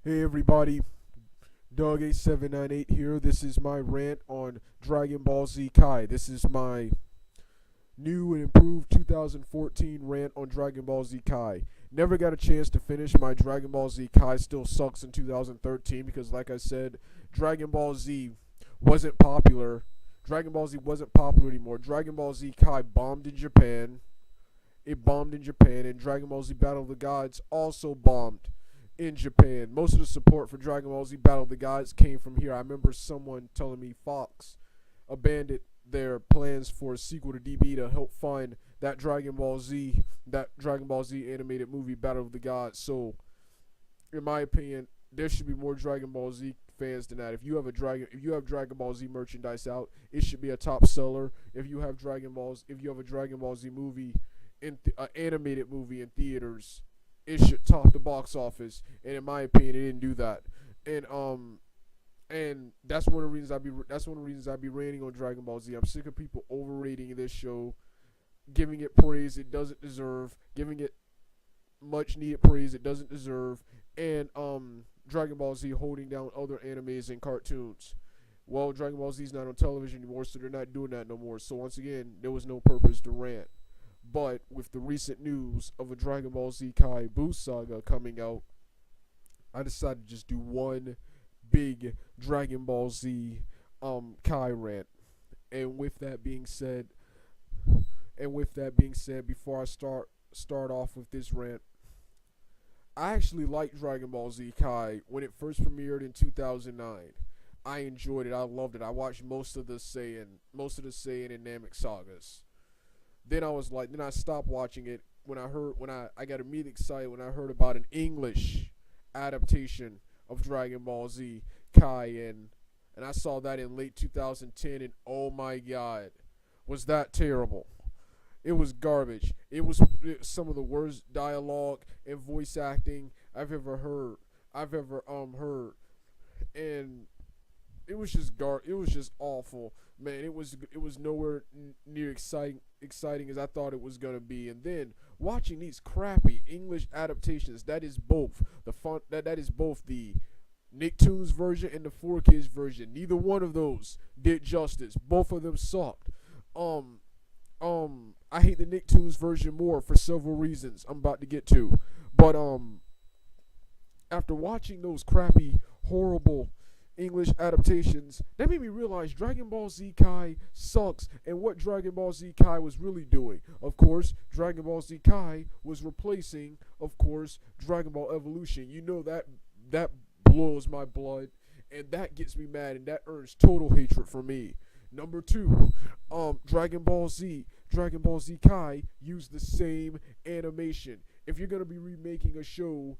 Hey everybody, Doug8798 here. This is my rant on Dragon Ball Z Kai. This is my new and improved 2014 rant on Dragon Ball Z Kai. Never got a chance to finish my Dragon Ball Z Kai. Still sucks in 2013 because, like I said, Dragon Ball Z wasn't popular. Dragon Ball Z wasn't popular anymore. Dragon Ball Z Kai bombed in Japan. It bombed in Japan, and Dragon Ball Z Battle of the Gods also bombed in Japan. Most of the support for Dragon Ball Z Battle of the Gods came from here. I remember someone telling me Fox abandoned their plans for a sequel to DB to help find that Dragon Ball Z animated movie Battle of the Gods. So, in my opinion, there should be more Dragon Ball Z fans than that. If you have Dragon Ball Z merchandise out, it should be a top seller. If you have a Dragon Ball Z movie animated movie in theaters, it should top the box office. And in my opinion, it didn't do that. And that's one of the reasons I be ranting on Dragon Ball Z. I'm sick of people overrating this show, giving it praise it doesn't deserve, giving it much needed praise it doesn't deserve, and Dragon Ball Z holding down other animes and cartoons. Well, Dragon Ball Z is not on television anymore, so they're not doing that no more. So once again, there was no purpose to rant. But with the recent news of a Dragon Ball Z Kai Boost saga coming out, I decided to just do one big Dragon Ball Z Kai rant. And with that being said, before I start off with this rant, I actually liked Dragon Ball Z Kai when it first premiered in 2009. I enjoyed it. I loved it. I watched most of the Saiyan and Namek sagas. Then I stopped watching it when I got immediately excited when I heard about an English adaptation of Dragon Ball Z Kai, and I saw that in late 2010, and oh my god, was that terrible. It was garbage. It was some of the worst dialogue and voice acting I've ever heard. And it was just awful, man. It was nowhere near exciting as I thought it was gonna be. And then watching these crappy English adaptations, that is both the Nicktoons version and the 4Kids version. Neither one of those did justice. Both of them sucked. I hate the Nicktoons version more for several reasons I'm about to get to. But after watching those crappy, horrible English adaptations, that made me realize Dragon Ball Z Kai sucks, and what Dragon Ball Z Kai was really doing. Of course, Dragon Ball Z Kai was replacing, of course, Dragon Ball Evolution. You know that boils my blood, and that gets me mad, and that earns total hatred for me. Number two, Dragon Ball Z Kai used the same animation. If you're gonna be remaking a show,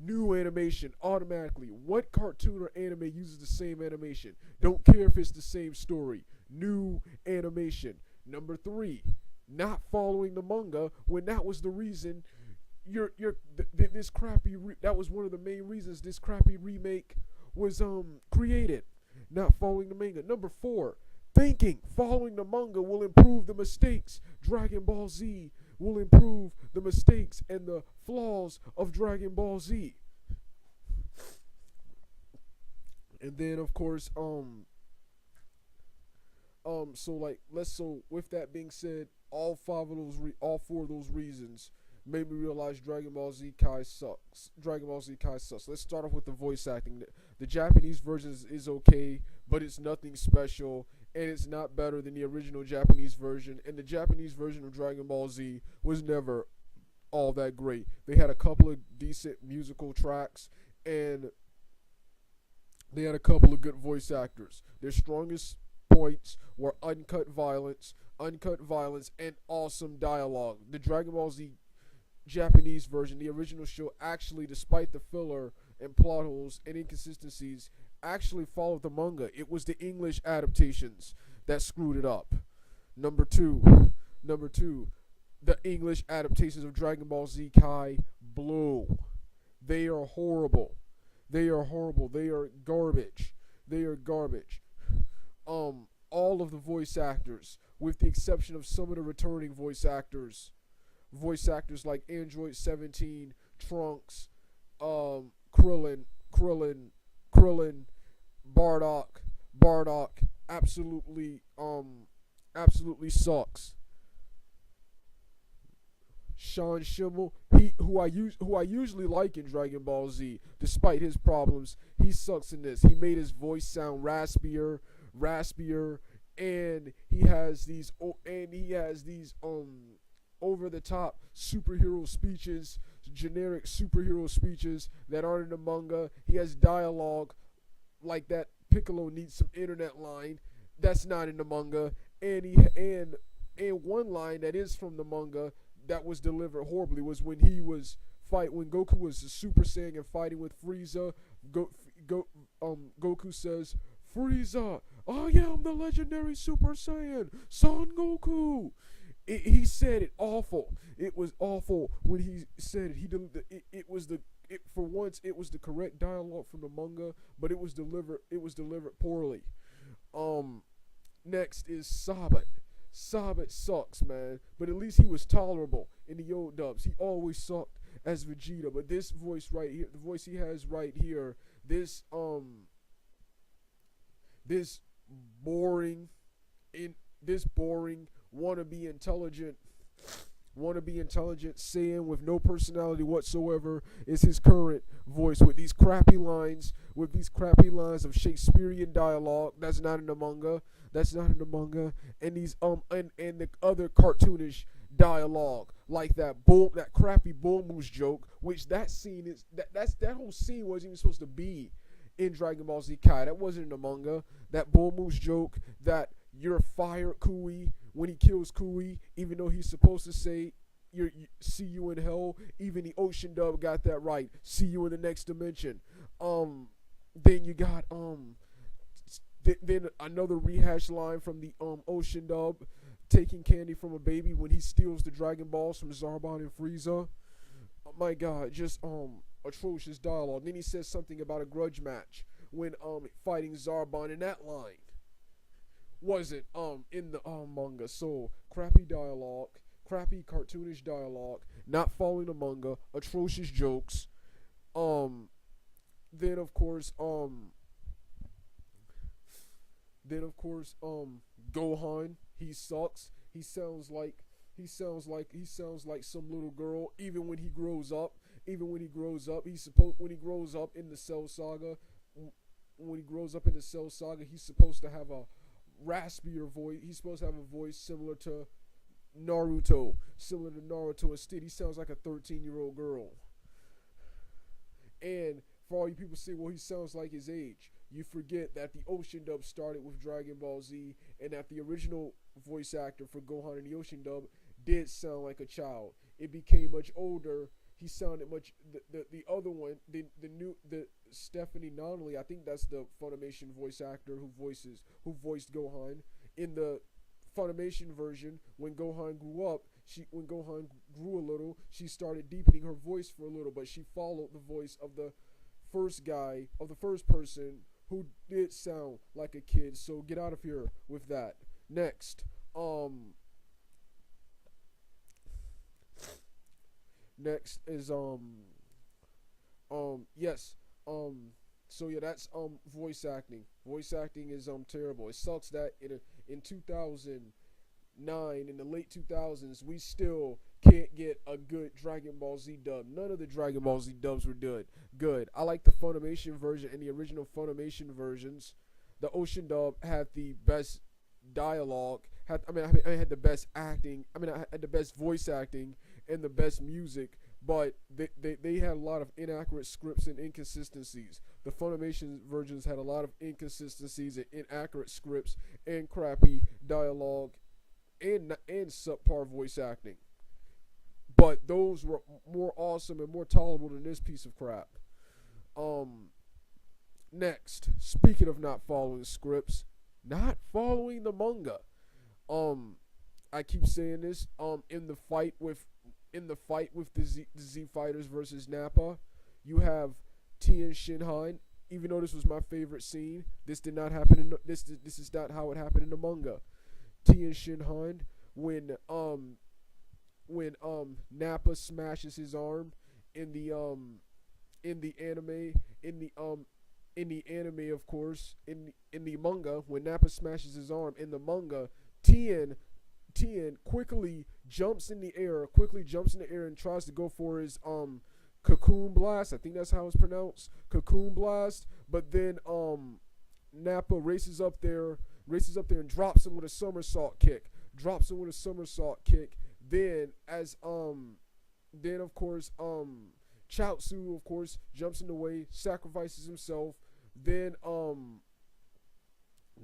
new animation automatically. What cartoon or anime uses the same animation? Don't care if it's the same story. New animation. Number three, not following the manga when that was the reason that was one of the main reasons this crappy remake was created. Not following the manga. Number four, thinking following the manga will improve the mistakes. Dragon Ball Z will improve the mistakes and the flaws of Dragon Ball Z. And then of course, so with that being said, all four of those reasons made me realize Dragon Ball Z Kai sucks. Let's start off with the voice acting. The Japanese version is okay, but it's nothing special, and it's not better than the original Japanese version. And the Japanese version of Dragon Ball Z was never all that great. They had a couple of decent musical tracks, and they had a couple of good voice actors. Their strongest points were uncut violence, and awesome dialogue. The Dragon Ball Z Japanese version, the original show, actually, despite the filler and plot holes and inconsistencies, actually followed the manga. It was the English adaptations that screwed it up. Number two, the English adaptations of Dragon Ball Z Kai blew. They are horrible. They are garbage. All of the voice actors, with the exception of some of the returning voice actors like Android 17, Trunks, Krillin, Krillin, Krillin, Bardock absolutely sucks. Sean Schimmel, who I usually like in Dragon Ball Z, despite his problems, he sucks in this. He made his voice sound raspier, and he has these over the top superhero speeches, generic superhero speeches that aren't in the manga. He has dialogue like that Piccolo needs some internet line that's not in the manga, and one line that is from the manga that was delivered horribly was when when Goku was the Super Saiyan fighting with Frieza. Goku says, "Frieza, I am the legendary Super Saiyan, Son Goku." He said it awful. It was awful when he said it. For once it was the correct dialogue from the manga, but it was delivered poorly. Next is Sabbat. Sabbat sucks, man, but at least he was tolerable in the old dubs. He always sucked as Vegeta, but this voice right here, the voice he has right here, this boring wannabe intelligent Saiyan with no personality whatsoever is his current voice with these crappy lines of Shakespearean dialogue that's not in the manga. And these and the other cartoonish dialogue like that crappy Bull Moose joke, which that whole scene wasn't even supposed to be in Dragon Ball Z Kai. That wasn't in the manga. That Bull Moose joke that you're fired, Kui, when he kills Kui, even though he's supposed to say see you in hell. Even the Ocean dub got that right. See you in the next dimension. Then you got then another rehash line from the Ocean dub, taking candy from a baby when he steals the Dragon Balls from Zarbon and Frieza. Oh my God, just atrocious dialogue. Then he says something about a grudge match when fighting Zarbon, and that line wasn't in the manga. So crappy dialogue, crappy cartoonish dialogue, not following the manga, atrocious jokes. Then of course Gohan, he sucks. He sounds like some little girl. Even when he grows up, when he grows up in the Cell Saga, he's supposed to have a raspier voice. He's supposed to have a voice similar to Naruto. Instead, he sounds like a 13-year-old girl. And for all you people say, well, he sounds like his age, you forget that the Ocean dub started with Dragon Ball Z, and that the original voice actor for Gohan in the Ocean dub did sound like a child. It became much older. He sounded much. The other one, the Stephanie Donnelly, I think that's the Funimation voice actor who voiced Gohan in the Funimation version. When Gohan grew up, when Gohan grew a little, she started deepening her voice for a little, but she followed the voice of the first person who did sound like a kid. So get out of here with that. Next, next is so yeah, that's voice acting. Voice acting is terrible. It sucks that in 2009, in the late 2000s, we still can't get a good Dragon Ball Z dub. None of the Dragon Ball Z dubs were good. I like the Funimation version and the original Funimation versions. The Ocean dub had the best dialogue. I had the best acting. I had the best voice acting and the best music. But they had a lot of inaccurate scripts and inconsistencies. The Funimation versions had a lot of inconsistencies and inaccurate scripts and crappy dialogue and subpar voice acting. But those were more awesome and more tolerable than this piece of crap. Next, speaking of not following scripts, not following the manga. I keep saying this. In the fight with the Z Fighters versus Nappa, you have Tien Shinhan. Even though this was my favorite scene, this did not happen in this is not how it happened in the manga. Tien Shinhan, when Nappa smashes his arm in the in the anime, in the um in the anime, of course, in the manga, when Nappa smashes his arm in the manga, Tien quickly jumps in the air and tries to go for his cocoon blast. I think that's how it's pronounced, cocoon blast. But then Nappa races up there and drops him with a somersault kick. Then then of course Chaozu of course jumps in the way, sacrifices himself. Then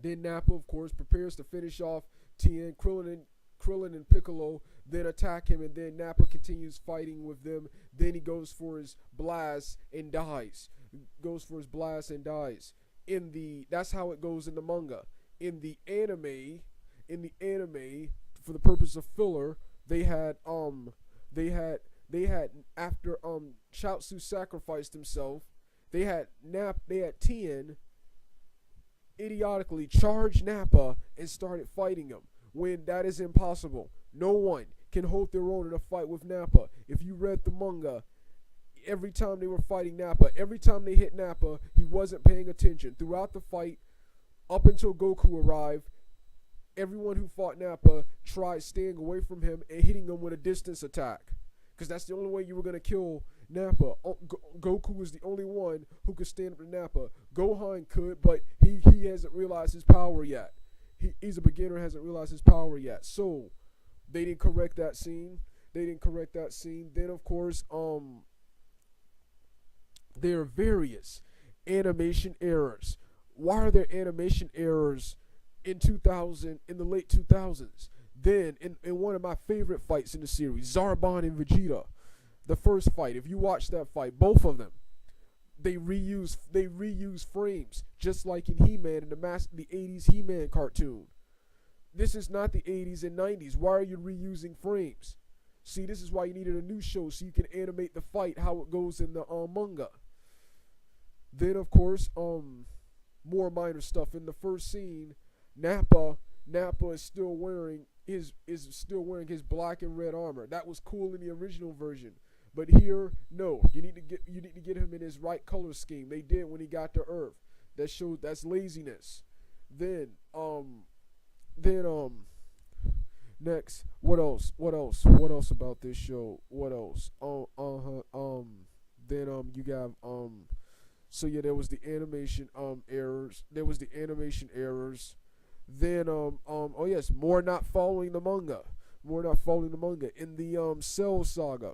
Nappa of course prepares to finish off Tien. Krillin and Piccolo then attack him, and then Nappa continues fighting with them. Then he goes for his blast and dies. That's how it goes in the manga. In the anime, for the purpose of filler, they had after Chaozu sacrificed himself, they had Tien idiotically charge Nappa and started fighting him, when that is impossible. No one can hold their own in a fight with Nappa. If you read the manga, every time they were fighting Nappa, every time they hit Nappa, he wasn't paying attention. Throughout the fight, up until Goku arrived, everyone who fought Nappa tried staying away from him and hitting him with a distance attack, because that's the only way you were going to kill Nappa. Goku was the only one who could stand up to Nappa. Gohan could, but he hasn't realized his power yet. He's a beginner, hasn't realized his power yet. So they didn't correct that scene. Then of course there are various animation errors. Why are there animation errors in the late 2000s? Then in one of my favorite fights in the series, Zarbon and Vegeta, the first fight, if you watch that fight, both of them, they reuse frames, just like in He-Man in the 80s He-Man cartoon. This is not the 80s and 90s. Why are you reusing frames? See, this is why you needed a new show, so you can animate the fight how it goes in the manga. Then of course, more minor stuff. In the first scene, Nappa is still wearing his black and red armor. That was cool in the original version. But here, no. You need to get him in his right color scheme. They did when he got to Earth. That's laziness. Then next, what else about this show? What else? Then you got so yeah, there was the animation errors. Then oh yes, more not following the manga. In the Cell saga,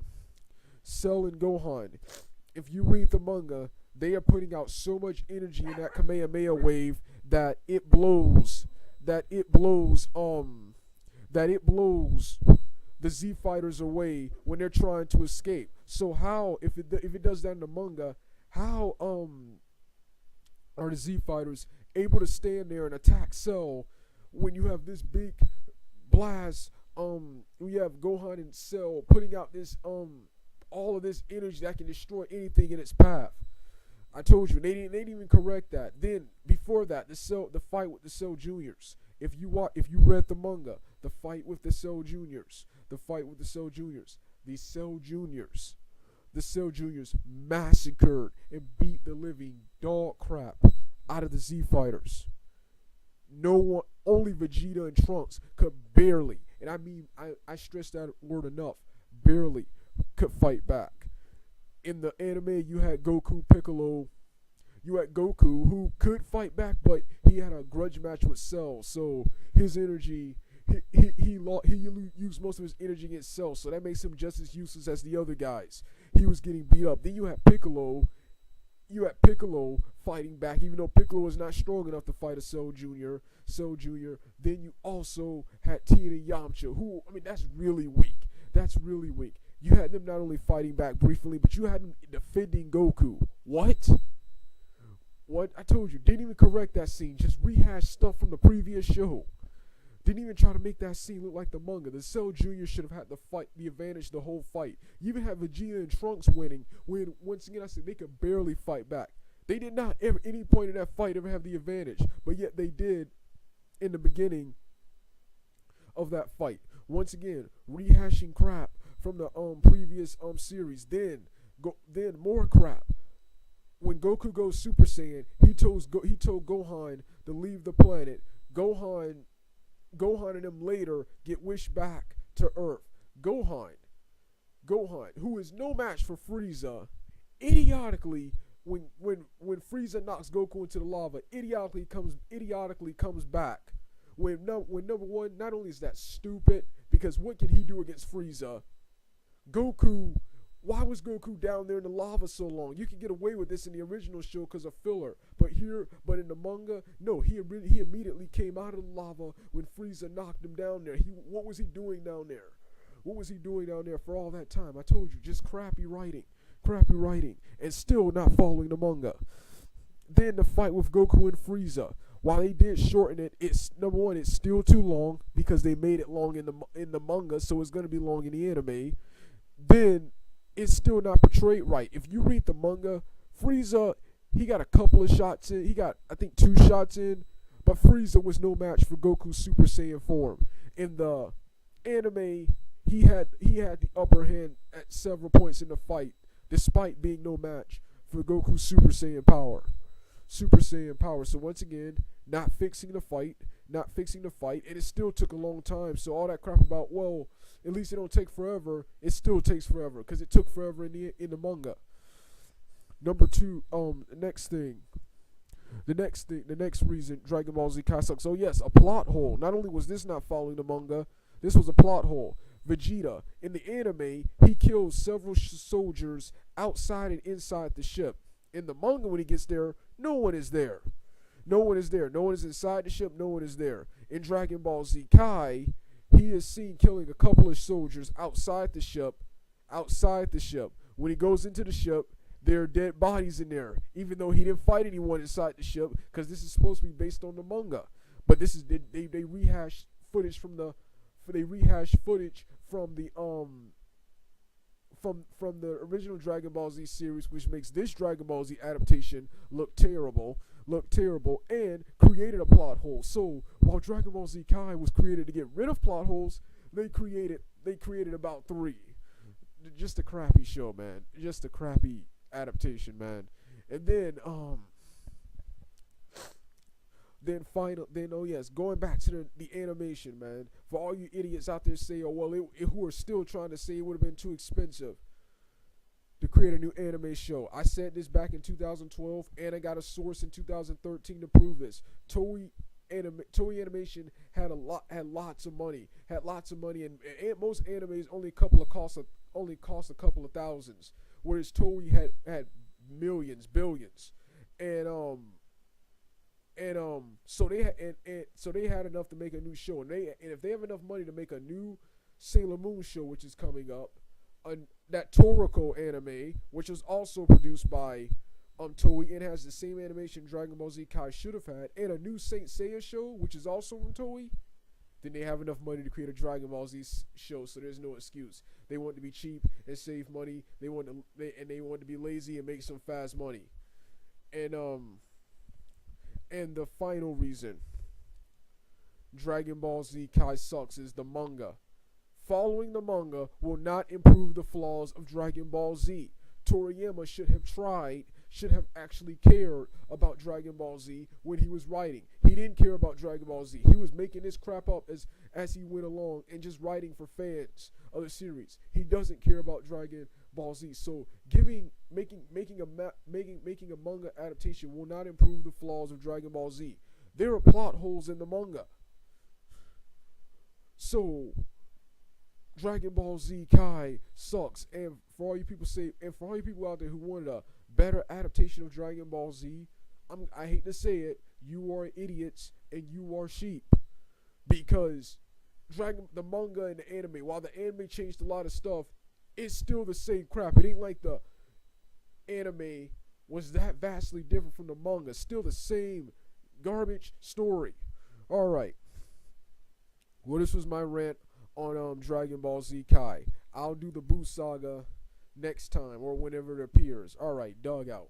Cell and Gohan, if you read the manga, they are putting out so much energy in that Kamehameha wave that it blows the Z fighters away when they're trying to escape. So how, if it does that in the manga, how are the Z fighters able to stand there and attack Cell when you have this big blast? We have Gohan and Cell putting out this all of this energy that can destroy anything in its path. I told you they didn't even correct that. Then before that, the fight with the Cell Juniors. If you read the manga, the fight with the Cell Juniors, the Cell Juniors massacred and beat the living dog crap out of the Z fighters. No one, only Vegeta and Trunks could barely, and I mean I stress that word enough, barely could fight back. In the anime, you had Goku, Piccolo. You had Goku, who could fight back, but he had a grudge match with Cell, so his energy, he used most of his energy against Cell, so that makes him just as useless as the other guys. He was getting beat up. Then you had Piccolo. Fighting back, even though Piccolo was not strong enough to fight a Cell Junior. Then you also had Tien and Yamcha, who, I mean, that's really weak. You had them not only fighting back briefly, but you had them defending Goku. What? I told you, didn't even correct that scene. Just rehash stuff from the previous show. Didn't even try to make that scene look like the manga. The Cell Junior should have had the advantage the whole fight. You even had Vegeta and Trunks winning, when, once again, I said they could barely fight back. They did not ever, any point in that fight, ever have the advantage. But yet they did in the beginning of that fight. Once again, rehashing crap from the previous series. Then more crap. when Goku goes Super Saiyan, he told Gohan to leave the planet. Gohan and them later get wished back to Earth. Gohan, who is no match for Frieza, idiotically when Frieza knocks Goku into the lava, idiotically comes back. When number one, not only is that stupid, because what can he do against Frieza? Goku, why was Goku down there in the lava so long? You can get away with this in the original show because of filler, but in the manga, no, he immediately came out of the lava when Frieza knocked him down there. What was he doing down there? What was he doing down there for all that time? I told you, just crappy writing, and still not following the manga. Then the fight with Goku and Frieza. While they did shorten it, it's number one, it's still too long because they made it long in the manga, so it's gonna be long in the anime. Then it's still not portrayed right. If you read the manga, Frieza, he got a couple of shots in. He got, I think, 2 shots in, but Frieza was no match for Goku's Super Saiyan form. In the anime, he had the upper hand at several points in the fight, despite being no match for Goku's Super Saiyan power. So once again, not fixing the fight, and it still took a long time. So all that crap about, well, at least it don't take forever, it still takes forever because it took forever in the manga. Number 2, the next reason Dragon Ball Z Kai sucks. So yes, a plot hole. Not only was this not following the manga, this was a plot hole. Vegeta, in the anime, he kills several soldiers outside and inside the ship. In the manga, when he gets there, no one is there. No one is inside the ship. No one is there. In Dragon Ball Z Kai, he is seen killing a couple of soldiers outside the ship. When he goes into the ship, there are dead bodies in there, even though he didn't fight anyone inside the ship, because this is supposed to be based on the manga. But this is they rehash footage from the from the original Dragon Ball Z series, which makes this Dragon Ball Z adaptation look terrible, and created a plot hole. So while Dragon Ball Z Kai was created to get rid of plot holes, they created about 3. Just a crappy show, man. Just a crappy adaptation, man. And then going back to the animation, man. For all you idiots out there say, who are still trying to say it would have been too expensive to create a new anime show. I said this back in 2012, and I got a source in 2013 to prove this. Toei Animation had lots of money, and most animes only cost a couple of thousands, whereas Toei had millions, billions, so they had enough to make a new show, and if they have enough money to make a new Sailor Moon show, which is coming up, that Toriko anime, which was also produced by Toei and has the same animation Dragon Ball Z Kai should have had, and a new Saint Seiya show, which is also from Toei, then they have enough money to create a Dragon Ball Z show, so there's no excuse. They want to be cheap and save money. They want to be lazy and make some fast money. And the final reason Dragon Ball Z Kai sucks is the manga. Following the manga will not improve the flaws of Dragon Ball Z. Toriyama should have actually cared about Dragon Ball Z when he was writing. He didn't care about Dragon Ball Z. He was making this crap up as he went along and just writing for fans of the series. He doesn't care about Dragon Ball Z. So making a manga adaptation will not improve the flaws of Dragon Ball Z. There are plot holes in the manga. So Dragon Ball Z Kai sucks, and for all you people out there who wanted a better adaptation of Dragon Ball Z, I hate to say it, you are idiots and you are sheep, because the manga and the anime, while the anime changed a lot of stuff, it's still the same crap. It ain't like the anime was that vastly different from the manga. Still the same garbage story. All right. Well, this was my rant on Dragon Ball Z Kai. I'll do the Boo Saga next time or whenever it appears. All right, dog out.